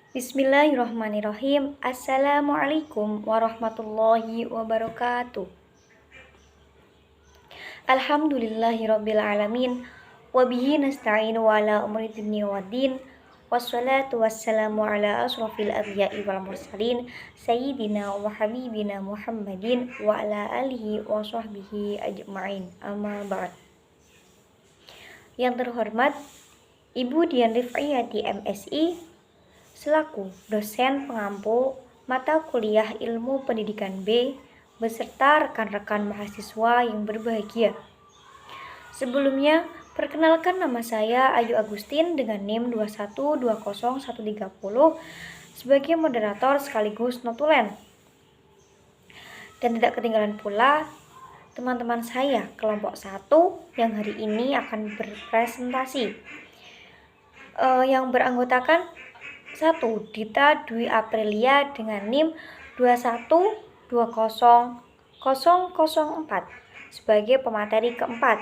Bismillahirrahmanirrahim. Assalamualaikum warahmatullahi wabarakatuh. Alhamdulillahirabbil alamin. Wabihi nasta'inu ala umuri dunya waddin. Wassalatu wassalamu ala asrofil anbiya'i wal mursalin sayyidina wa habibina Muhammadin wa ala alihi wa sahbihi ajma'in. Amma ba'd. Yang terhormat Ibu Dian Rif'iyati MSI selaku dosen pengampu mata kuliah Ilmu Pendidikan B beserta rekan-rekan mahasiswa yang berbahagia. Sebelumnya, perkenalkan nama saya Ayu Agustin dengan NIM 2120130 sebagai moderator sekaligus notulen. Dan tidak ketinggalan pula teman-teman saya kelompok 1 yang hari ini akan berpresentasi. Yang beranggotakan 1. Dita Dwi Aprilia dengan NIM 2120004 sebagai pemateri keempat.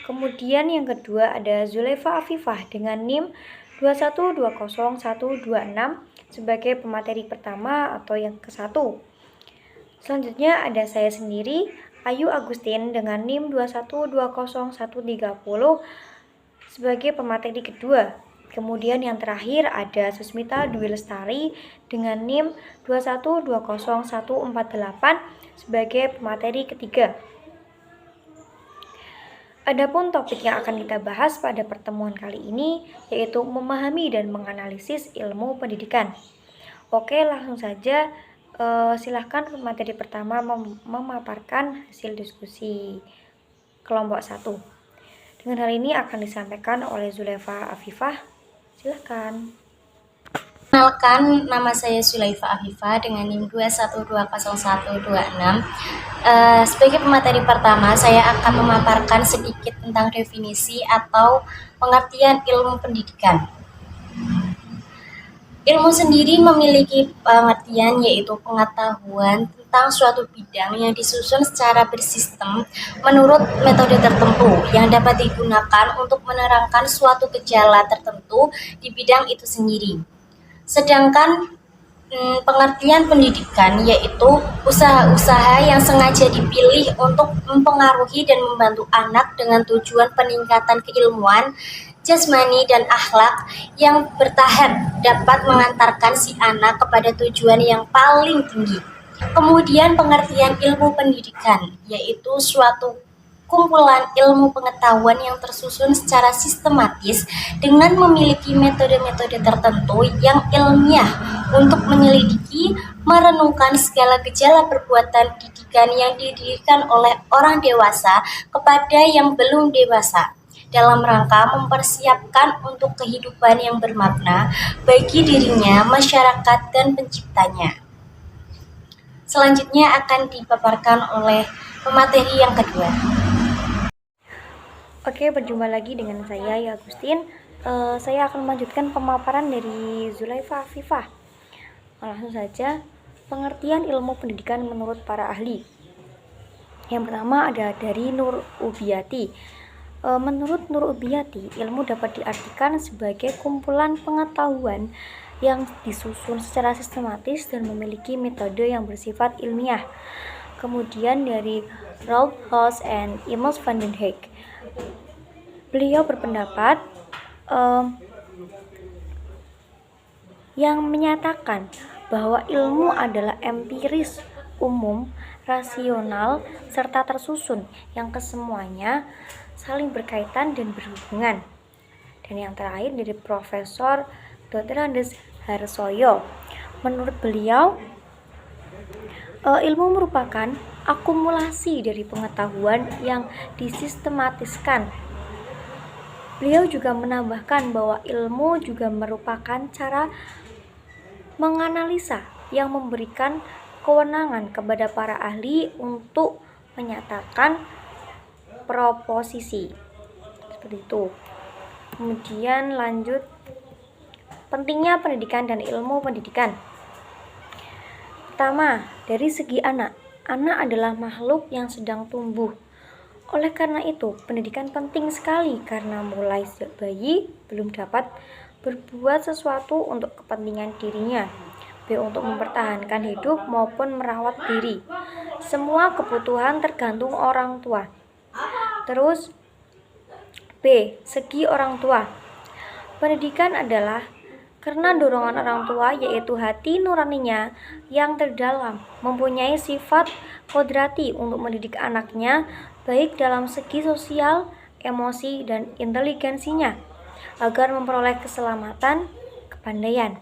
Kemudian yang kedua ada Zulaifa Afifah dengan NIM 2120126 sebagai pemateri pertama atau yang ke-1. Selanjutnya ada saya sendiri, Ayu Agustin dengan NIM 2120130 sebagai pemateri kedua. Kemudian yang terakhir ada Susmita Dwi Lestari dengan NIM 2120148 sebagai pemateri ketiga. Adapun topik yang akan kita bahas pada pertemuan kali ini yaitu memahami dan menganalisis ilmu pendidikan. Oke, langsung saja silahkan pemateri pertama memaparkan hasil diskusi kelompok 1. Dengan hal ini akan disampaikan oleh Zulaifa Afifah. Silakan. Kenalkan, nama saya Zulaifa Afifah dengan NIM 2120126. Sebagai pemateri pertama, saya akan memaparkan sedikit tentang definisi atau pengertian ilmu pendidikan. Ilmu sendiri memiliki pengertian yaitu pengetahuan tentang suatu bidang yang disusun secara bersistem menurut metode tertentu yang dapat digunakan untuk menerangkan suatu gejala tertentu di bidang itu sendiri. Sedangkan pengertian pendidikan yaitu usaha-usaha yang sengaja dipilih untuk mempengaruhi dan membantu anak dengan tujuan peningkatan keilmuan, jasmani dan akhlak yang bertahap dapat mengantarkan si anak kepada tujuan yang paling tinggi. Kemudian pengertian ilmu pendidikan yaitu suatu kumpulan ilmu pengetahuan yang tersusun secara sistematis dengan memiliki metode-metode tertentu yang ilmiah untuk menyelidiki, merenungkan segala gejala perbuatan didikan yang didirikan oleh orang dewasa kepada yang belum dewasa dalam rangka mempersiapkan untuk kehidupan yang bermakna bagi dirinya, masyarakat, dan penciptanya. Selanjutnya akan dipaparkan oleh pemateri yang kedua. Oke, berjumpa lagi dengan saya, Ya Agustin. Saya akan melanjutkan pemaparan dari Zulaifa Afifah. Langsung saja, pengertian ilmu pendidikan menurut para ahli. Yang pertama ada dari Nur Ubiyati. Menurut Nur Ubiyati, ilmu dapat diartikan sebagai kumpulan pengetahuan yang disusun secara sistematis dan memiliki metode yang bersifat ilmiah. Kemudian dari Ralph Haas and Immels van den Heek, beliau berpendapat yang menyatakan bahwa ilmu adalah empiris, umum, rasional, serta tersusun yang kesemuanya saling berkaitan dan berhubungan. Dan yang terakhir dari Profesor Dr. Andes Harsoyo. Menurut beliau, ilmu merupakan akumulasi dari pengetahuan yang disistematiskan. Beliau juga menambahkan bahwa ilmu juga merupakan cara menganalisa yang memberikan kewenangan kepada para ahli untuk menyatakan proposisi. Seperti itu. Kemudian lanjut, pentingnya pendidikan dan ilmu pendidikan. Pertama, dari segi anak. Anak adalah makhluk yang sedang tumbuh. Oleh karena itu, pendidikan penting sekali karena mulai sejak bayi belum dapat berbuat sesuatu untuk kepentingan dirinya. B. Untuk mempertahankan hidup maupun merawat diri. Semua kebutuhan tergantung orang tua. Terus B. Segi orang tua. Pendidikan adalah karena dorongan orang tua, yaitu hati nuraninya yang terdalam, mempunyai sifat kodrati untuk mendidik anaknya, baik dalam segi sosial, emosi, dan inteligensinya, agar memperoleh keselamatan, kepandaian,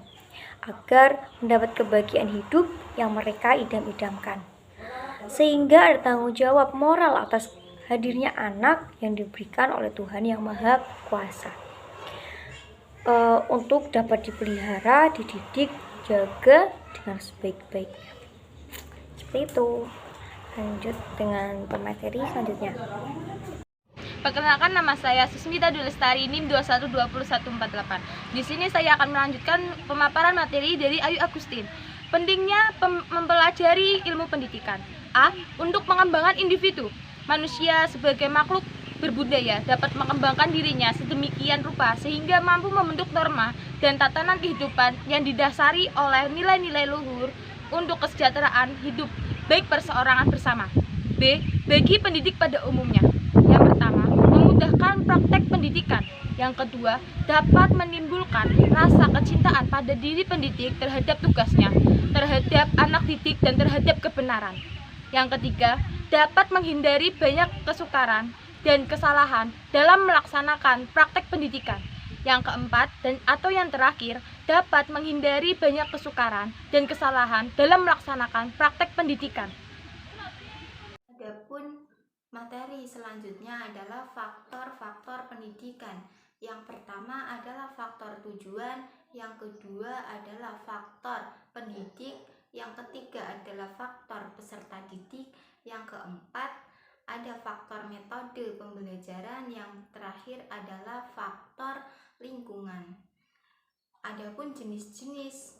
agar mendapat kebahagiaan hidup yang mereka idam-idamkan. Sehingga ada tanggung jawab moral atas hadirnya anak yang diberikan oleh Tuhan Yang Maha Kuasa. Untuk dapat dipelihara, dididik, jaga dengan sebaik-baiknya. Seperti itu. Lanjut dengan pemateri selanjutnya. Perkenalkan, nama saya Susmita Dulestari, NIM 212148. Di sini saya akan melanjutkan pemaparan materi dari Ayu Agustin. Pentingnya mempelajari ilmu pendidikan. A. Untuk mengembangkan individu. Manusia sebagai makhluk berbudaya dapat mengembangkan dirinya sedemikian rupa sehingga mampu membentuk norma dan tatanan kehidupan yang didasari oleh nilai-nilai luhur untuk kesejahteraan hidup baik perseorangan bersama. B. Bagi pendidik pada umumnya. Yang pertama, memudahkan praktek pendidikan. Yang kedua, dapat menimbulkan rasa kecintaan pada diri pendidik terhadap tugasnya, terhadap anak didik, dan terhadap kebenaran. Yang ketiga, dapat menghindari banyak kesukaran dan kesalahan dalam melaksanakan praktek pendidikan. Yang keempat atau yang terakhir, dapat menghindari banyak kesukaran dan kesalahan dalam melaksanakan praktek pendidikan. Adapun materi selanjutnya adalah faktor-faktor pendidikan. Yang pertama adalah faktor tujuan, yang kedua adalah faktor pendidik, yang ketiga adalah faktor peserta didik, yang keempat ada faktor metode pembelajaran, yang terakhir adalah faktor lingkungan. Adapun jenis-jenis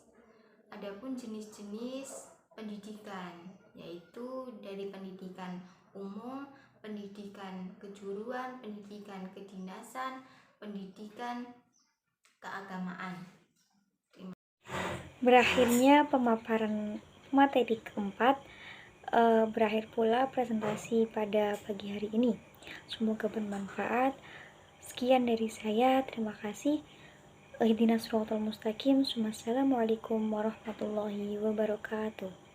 pendidikan, yaitu dari pendidikan umum, pendidikan kejuruan, pendidikan kedinasan, pendidikan keagamaan. Berakhirnya pemaparan materi keempat, berakhir pula presentasi pada pagi hari ini. Semoga bermanfaat. Sekian dari saya, terima kasih. Ihdinas siratal mustaqim. Wassalamualaikum warahmatullahi wabarakatuh.